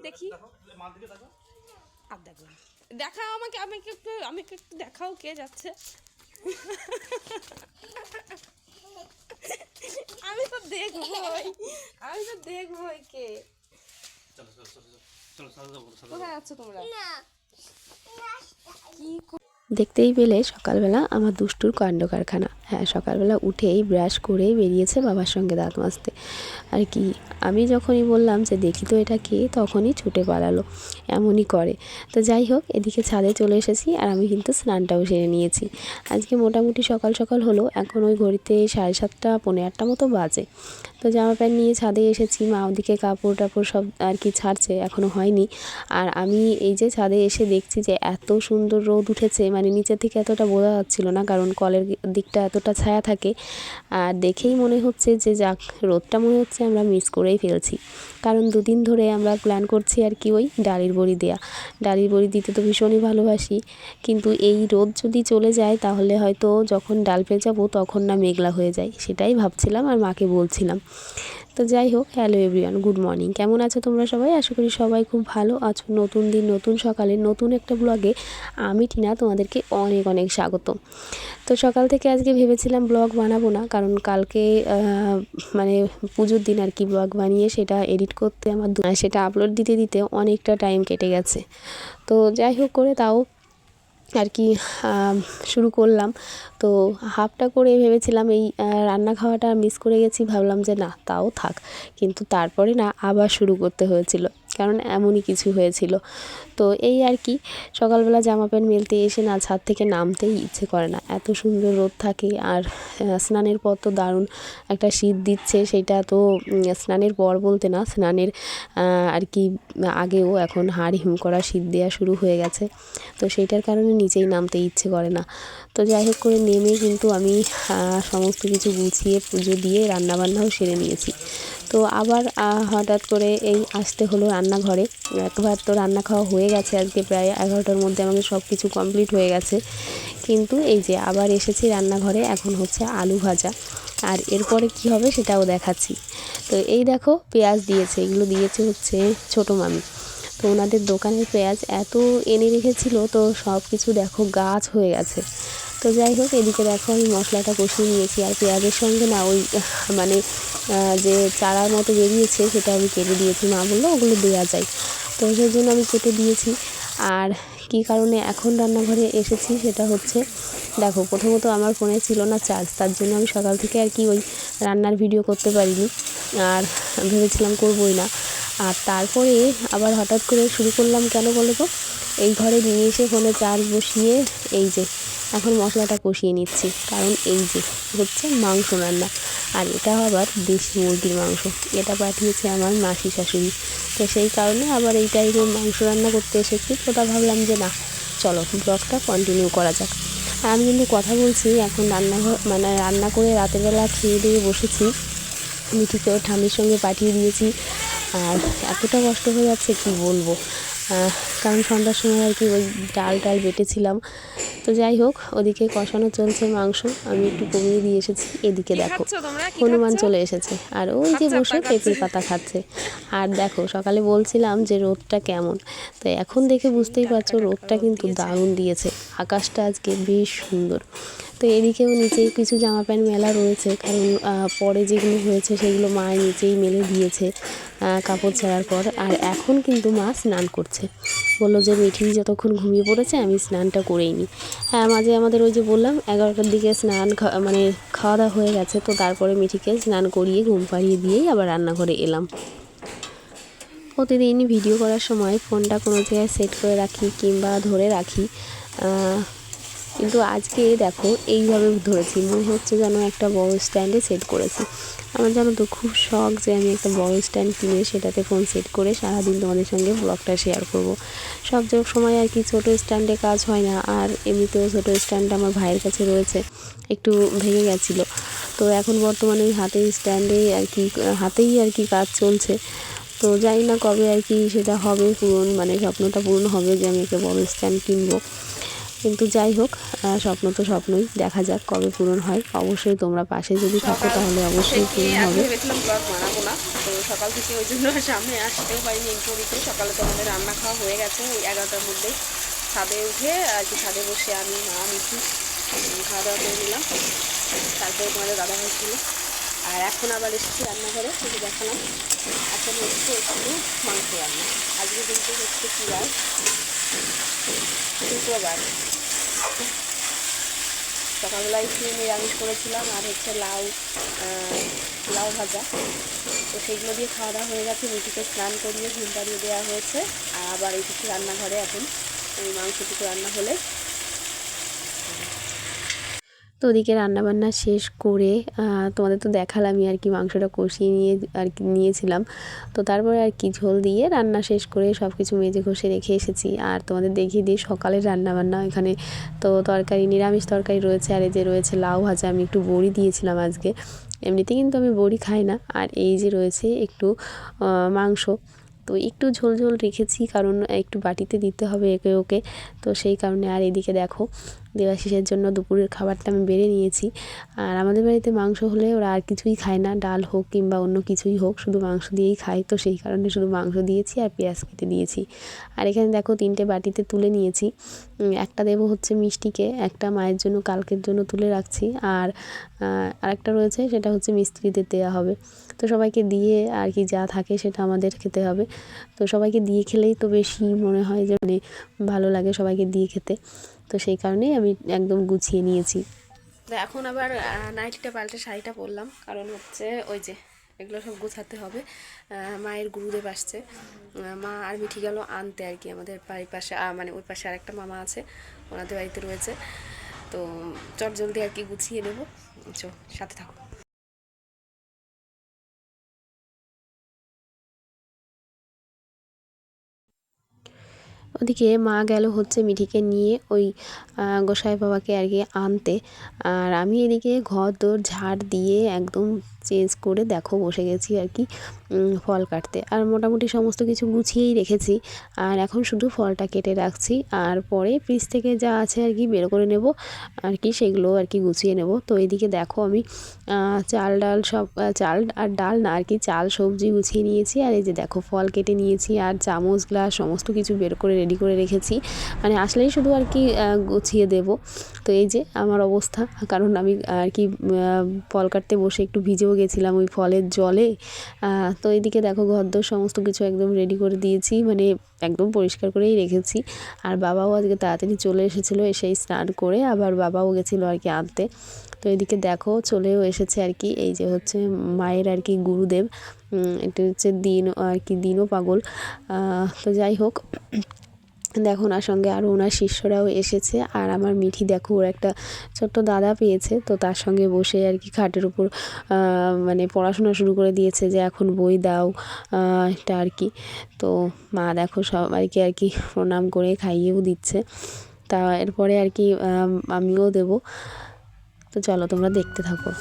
দেখি আর দেখো দেখাও আমাকে, আমাকে একটু দেখাও কে যাচ্ছে। আমি তো দেখবই, কে কোথায় আছো তোমরা? কি দেখতেই পেলে সকালবেলা আমার দুষ্টুর কাণ্ড কারখানা। হ্যাঁ, সকালবেলা উঠেই ব্রাশ করেই বেরিয়েছে বাবার সঙ্গে দাঁত মাজতে। আর কি আমি যখনই বললাম যে দেখি তো এটা কে, তখনই ছুটে পালালো, এমনই করে। তো যাই হোক, এদিকে ছাদে চলে এসেছি আর আমি কিন্তু স্নানটাও সেরে নিয়েছি। আজকে মোটামুটি সকাল সকাল হলো, এখন ওই ঘড়িতে 7:30 পৌনে 8টা মতো বাজে। তো জামা প্যান্ট নিয়ে ছাদে এসেছি, মা ওদিকে কাপড় টাপড় সব আর কি ছাড়ছে, এখনও হয়নি। আর আমি এই যে ছাদে এসে দেখছি যে এত সুন্দর রোদ উঠেছে, মানে নিচে থেকে এতটা বোঝা যাচ্ছিল না, কারণ কলের দিকটা এতটা ছায়া থাকে। আর দেখেই মনে হচ্ছে যে যাক, রোদটা মনে হচ্ছে আমরা মিস করেই ফেলছি, কারণ দুদিন ধরে আমরা প্ল্যান করছি আর কি ওই ডালির বড়ি দেয়া। ডালির বড়ি দিতে তো ভীষণই ভালোবাসি, কিন্তু এই রোদ যদি চলে যায় তাহলে হয়তো যখন ডাল ভেজাবো তখন না মেঘলা হয়ে যায়, সেটাই ভাবছিলাম আর মাকে বলছিলাম। তো যাই হোক, হ্যালো এভরিওয়ান, গুড মর্নিং। কেমন আছো তোমরা সবাই? আশা করি সবাই খুব ভালো আছো। নতুন দিন, নতুন সকালে, নতুন একটা ব্লগে আমি টিনা তোমাদেরকে অনেক অনেক স্বাগত। তো সকাল থেকে আজকে ভেবেছিলাম ব্লগ বানাবো না, কারণ কালকে মানে পুজোর দিন আর কি ব্লগ বানিয়ে সেটা এডিট করতে আমার সেটা আপলোড দিতে দিতে অনেকটা টাইম কেটে গেছে। তো যাই হোক করে তাও আর কি শুরু করলাম। তো হাফটা করে ভেবেছিলাম এই রান্না খাওয়াটা মিস করে গেছি, ভাবলাম যে না তাও থাক, কিন্তু তারপরে না আবার শুরু করতে হয়েছিল, কারণ এমনই কিছু হয়েছিল। তো এই আর কি, সকালবেলা জামা প্যান্ট মেলতে এসে না ছাদ থেকে নামতেই ইচ্ছে করে না, এত সুন্দর রোদ থাকে। আর স্নানের পর তো দারুণ একটা শীত দিচ্ছে, সেটা তো স্নানের পর বলতে না, স্নানের আর কি আগেও এখন হাড় হিম করা শীত দেওয়া শুরু হয়ে গেছে। তো সেইটার কারণে নিচেই নামতে ইচ্ছে করে না। তো যাই হোক করে নেমে কিন্তু আমি সমস্ত কিছু গুছিয়ে পুজো দিয়ে রান্নাবান্নাও সেরে নিয়েছি। তো আবার হঠাৎ করে এই আসতে হলো রান্নাঘরে। একবার তো রান্না খাওয়া হয়ে গেছে, আজকে প্রায় 11টার মধ্যে আমাদের সব কিছু কমপ্লিট হয়ে গেছে, কিন্তু এই যে আবার এসেছি রান্নাঘরে, এখন হচ্ছে আলু ভাজা। আর এরপরে কি হবে সেটাও দেখাচ্ছি। তো এই দেখো, পেঁয়াজ দিয়েছে, এগুলো দিয়েছে হচ্ছে ছোটো মামি। তো ওনাদের দোকানের পেঁয়াজ এত এনে রেখেছিল, তো সব কিছু দেখো গাছ হয়ে গেছে। তো যাই হোক, এদিকে দেখো আমি মশলাটা কষিয়ে নিয়েছি, আর পেঁয়াজের সঙ্গে না ওই মানে যে চারার মতো বেরিয়েছে সেটা আমি কেটে দিয়েছি, মা বললো ওগুলো দেওয়া যায়, তো সেই জন্য আমি কেটে দিয়েছি। আর কি কারণে এখন রান্নাঘরে এসেছি সেটা হচ্ছে, দেখো প্রথমত আমার ফোনে ছিল না চার্জ, তার জন্য আমি সকাল থেকে আর কি ওই রান্নার ভিডিও করতে পারিনি, আর ভেবেছিলাম করবই না। আর তারপরে আবার হঠাৎ করে শুরু করলাম, কেন বলো তো, এই ঘরে নিয়ে এসে ফোনে চার্জ বসিয়ে এই যে এখন মশলাটা কষিয়ে নিচ্ছি, কারণ এই যে হচ্ছে মাংস রান্না, আর এটা আবার দেশি মুরগির মাংস, এটা পাঠিয়েছে আমার মাসি শাশুড়ি। তো সেই কারণে আবার এই টাইপের মাংস রান্না করতে এসেছি। তো ভাবলাম যে না, চলো ব্লগটা কন্টিনিউ করা যাক। আর আমি কিন্তু কথা বলছি এখন রান্নাঘর, মানে রান্না করে রাতের বেলা খেয়ে দিয়ে বসেছি, মিঠিকেও ঠাম্মির সঙ্গে পাঠিয়ে দিয়েছি। আর এতটা কষ্ট হয়ে যাচ্ছে কি বলবো, কারণ সন্ধ্যার সময় আর কি ওই ডাল বেটেছিলাম। তো যাই হোক, ওদিকে কষানো চলছে মাংস, আমি একটু কমিয়ে দিয়ে এসেছি। এদিকে দেখো হনুমান চলে এসেছে, আর ওই যে বসে পেঁপের পাতা খাচ্ছে। আর দেখো সকালে বলছিলাম যে রোদটা কেমন, তো এখন দেখে বুঝতেই পারছো রোদটা কিন্তু দারুণ দিয়েছে, আকাশটা আজকে বেশ সুন্দর। তো এদিকেও নিচে কিছু জামা প্যান্ট মেলা রয়েছে, কারণ পরে যেগুলো হয়েছে সেগুলো মা নিচেই মেলে দিয়েছে কাপড় ছাড়ার পর। আর এখন কিন্তু মা স্নান করছে, বললো যে মিঠি যতক্ষণ ঘুমিয়ে পড়েছে আমি স্নানটা করেই নিই। হ্যাঁ, মাঝে আমাদের ওই যে বললাম 11টার দিকে স্নান মানে খাওয়া দাওয়া হয়ে গেছে, তো তারপরে মিঠিকে স্নান করিয়ে ঘুম পাড়িয়ে দিয়েই আবার রান্নাঘরে এলাম। প্রতিদিন ভিডিও করার সময় ফোনটা কোনো জায়গায় সেট করে রাখি কিংবা ধরে রাখি, কিন্তু আজকে দেখো এইভাবে ধরেছি, মনে হচ্ছে যেন একটা বড় স্ট্যান্ডে সেট করেছি। আমার জানো তো খুব শখ যে আমি একটা বড় স্ট্যান্ড কিনে সেটাতে ফোন সেট করে সারাদিন তোমাদের সঙ্গে ব্লগটা শেয়ার করব। সব সময় আর কি ছোটো স্ট্যান্ডে কাজ হয় না, আর এমনিতেও ছোটো স্ট্যান্ড আমার ভাইয়ের কাছে রয়েছে, একটু ভেঙে গেছিলো। তো এখন বর্তমানে ওই হাতের স্ট্যান্ডে আর কি হাতেই আর কি কাজ চলছে। তো জানি না কবে আর কি সেটা হবে পূরণ, মানে স্বপ্নটা পূরণ হবে যে আমি একটা বড় স্ট্যান্ড কিনবো। কিন্তু যাই হোক, স্বপ্ন তো স্বপ্নই, দেখা যাক কবে পূরণ হয়। অবশ্যই তোমরা পাশে যদি থাকো তাহলে অবশ্যই পূরণ হবে। ভেবেছিলাম ব্লগ বানাবো না, তো সকাল থেকে ওই জন্য সামনে আসতেও পারিনি এন্ট্রো দিতে। সকালে তো আমাদের রান্না খাওয়া হয়ে গেছে ওই 11টার মধ্যেই। ছাদে উঠে আর কি ছাদে বসে আমি মা মিঠি খাওয়া দাওয়া করে নিলাম। তারপরে তোমাদের দাদা ভাই ছিল। আর এখন আবার এসেছি রান্নাঘরে, সেটা দেখালাম। এখন হচ্ছে একটু মাংস রান্না। আজকে কিন্তু হচ্ছে কী বার, শুক্রবার। সকালবেলায় একটু নিরামিষ করেছিলাম আর হচ্ছে লাউ ভাজা। তো সেগুলো দিয়ে খাওয়া দাওয়া হয়ে গেছে। মিঠিকে স্নান করিয়ে ঘুম পাড়িয়ে দেওয়া হয়েছে। আর আবার এইটুকু রান্নাঘরে এখন ওই মাংসটুকু রান্না হলে। তো ওদিকে রান্নাবান্না শেষ করে তোমাদের তো দেখালামই আর কি, মাংসটা কষিয়ে নিয়ে আর কি নিয়েছিলাম। তো তারপরে আর কি ঝোল দিয়ে রান্না শেষ করে সব কিছু মেজে ঘষে রেখে এসেছি। আর তোমাদের দেখিয়ে দিই সকালের রান্নাবান্না। এখানে তো তরকারি, নিরামিষ তরকারি রয়েছে। আর এই যে রয়েছে লাউ ভাজা, আমি একটু বড়ি দিয়েছিলাম আজকে। এমনিতে কিন্তু আমি বড়ি খাই না। আর এই যে রয়েছে একটু মাংস। তো একটু ঝোল ঝোল রেখেছি, কারণ একটু বাটিতে দিতে হবে একে ওকে। তো সেই কারণে। আর এদিকে দেখো দেবাশিসের জন্য দুপুরের খাবারটা আমি বেড়ে নিয়েছি। আর আমাদের বাড়িতে মাংস হলে ওরা আর কিছুই খায় না, ডাল হোক কিংবা অন্য কিছুই হোক, শুধু মাংস দিয়েই খায়। তো সেই কারণে শুধু মাংস দিয়েছি আর পেঁয়াজ কেটে দিয়েছি। আর এখানে দেখো 3টে বাটিতে তুলে নিয়েছি। একটা দেবো হচ্ছে মিষ্টিকে, একটা মায়ের জন্য কালকের জন্য তুলে রাখছি। আর আরেকটা রয়েছে, সেটা হচ্ছে মিস্ত্রিদের দেওয়া হবে। তো সবাইকে দিয়ে আর কি যা থাকে সেটা আমাদের খেতে হবে। তো সবাইকে দিয়ে খেলেই তো বেশি মনে হয় যে মানে ভালো লাগে সবাইকে দিয়ে খেতে। তো সেই কারণেই আমি একদম গুছিয়ে নিয়েছি। তো এখন আবার নাইটিটা পাল্টে শাড়িটা পরলাম, কারণ হচ্ছে ওই যে এগুলো সব গোছাতে হবে। মায়ের গুরুদেব আসছে, মা আর মিঠি গেল আনতে আর কি। আমাদের বাড়ির পাশে মানে ওই পাশে আরেকটা মামা আছে, ওনাদের বাড়িতে রয়েছে। তো চট জলদি আর কি গুছিয়ে নেবো। সাথে থাকো। ওদিকে মা গেল হচ্ছে মিঠিকে নিয়ে ওই গোসাই বাবাকে আর কি আনতে। আর আমি এদিকে ঘর দোর ঝাড় দিয়ে একদম চেঞ্জ করে দেখো বসে গেছি আর কি ফল কাটতে। আর মোটামুটি সমস্ত কিছু গুছিয়েই রেখেছি। আর এখন শুধু ফলটা কেটে রাখছি, আর পরে ফ্রিজ থেকে যা আছে আর কি বের করে নেব আর কি, সেগুলো আর কি গুছিয়ে নেব। তো এদিকে দেখো আমি চাল ডাল সব চাল আর ডাল না আর কি, চাল সবজি গুছিয়ে নিয়েছি। আর এই যে দেখো ফল কেটে নিয়েছি, আর চামচ গ্লাস সমস্ত কিছু বের করে রেডি করে রেখেছি। মানে আসলেই শুধু আর কি গুছিয়ে দেব। তো এই যে আমার অবস্থা, কারণ আমি আর কি ফল কাটতে বসে একটু ভিজেও গেছিলাম ওই ফলের জলে। তো এইদিকে দেখো ঘরদোর সমস্ত কিছু একদম রেডি করে দিয়েছি, মানে একদম পরিষ্কার করেই রেখেছি। আর বাবাও আজকে তাড়াতাড়ি চলে এসেছিলো, এসেই স্নান করে আবার বাবাও গেছিলো আর কি আনতে। তো এদিকে দেখো চলেও এসেছে আর কি, এই যে হচ্ছে মায়ের আর কি গুরুদেব। এটা হচ্ছে দিন আর কি, দিনও পাগল। তো যাই হোক, দেখো ওনার সঙ্গে আরও ওনার শিষ্যরাও এসেছে। আর আমার মিঠি দেখো ওর একটা ছোট্ট দাদা পেয়েছে, তো তার সঙ্গে বসে আর কি খাটের উপর মানে পড়াশোনা শুরু করে দিয়েছে, যে এখন বই দাও এটা আর কি। তো মা দেখো সবাইকে আর কি প্রণাম করে খাইয়েও দিচ্ছে। তা এরপরে আর কি আমিও দেবো। তো চলো তোমরা দেখতে থাকো।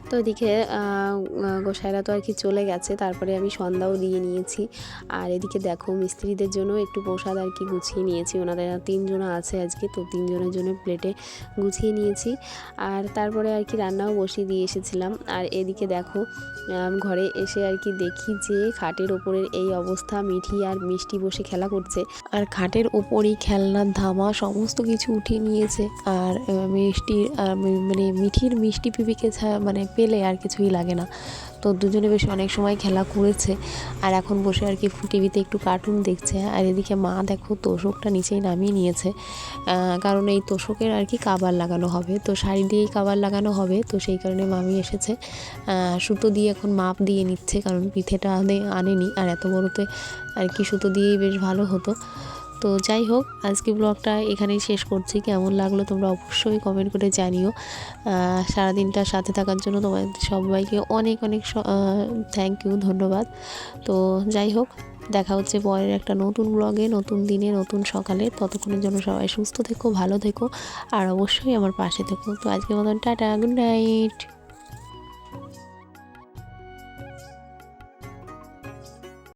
তো এদিকে গোসাইরা তো আর কি চলে গেছে, তারপরে আমি সন্ধ্যাও দিয়ে নিয়েছি। আর এদিকে দেখো মিস্ত্রিদের জন্য একটু প্রসাদ আর কি গুছিয়ে নিয়েছি, ওনাদের 3 জন আছে আজকে, তো 3 জনের জন্য প্লেটে গুছিয়ে নিয়েছি। আর তারপরে আর কি রান্নাও বসিয়ে দিয়ে এসেছিলাম। আর এদিকে দেখো ঘরে এসে আর কি দেখি যে খাটের ওপরের এই অবস্থা, মিঠি আর মিষ্টি বসে খেলা করছে। আর খাটের ওপরই খেলনার ধামা সমস্ত কিছু উঠিয়ে নিয়েছে। আর মিষ্টির মানে মিঠির মিষ্টি পিপিকে মানে পেলে আর কিছুই লাগে না, তো দুজনে বেশ অনেক সময় খেলা করেছে। আর এখন বসে আর কি টিভিতে একটু কার্টুন দেখছে। আর এদিকে মা দেখো তোষকটা নিচেই নামিয়ে নিয়েছে, কারণ এই তোষকের আর কি কাবার লাগানো হবে, তো শাড়ি দিয়েই কাবার লাগানো হবে, তো সেই কারণে মামি এসেছে সুতো দিয়ে এখন মাপ দিয়ে নিচ্ছে, কারণ পিঠেটা আনেনি। আর এত বড়তে আর কি সুতো দিয়েই বেশ ভালো হতো। তো যাই হোক, আজকে ব্লগটা এখানেই শেষ করছি। কেমন লাগলো তোমরা অবশ্যই কমেন্ট করে জানিও। সারাদিনটা সাথে থাকার জন্য তোমাদের সবাইকে অনেক অনেক থ্যাংক ইউ, ধন্যবাদ। তো যাই হোক, দেখা হচ্ছে পরের একটা নতুন ব্লগে, নতুন দিনে, নতুন সকালে। ততক্ষণের জন্য সবাই সুস্থ থেকো, ভালো থেকো, আর অবশ্যই আমার পাশে থেকো। তো আজকের মতন টাটা, গুড নাইট।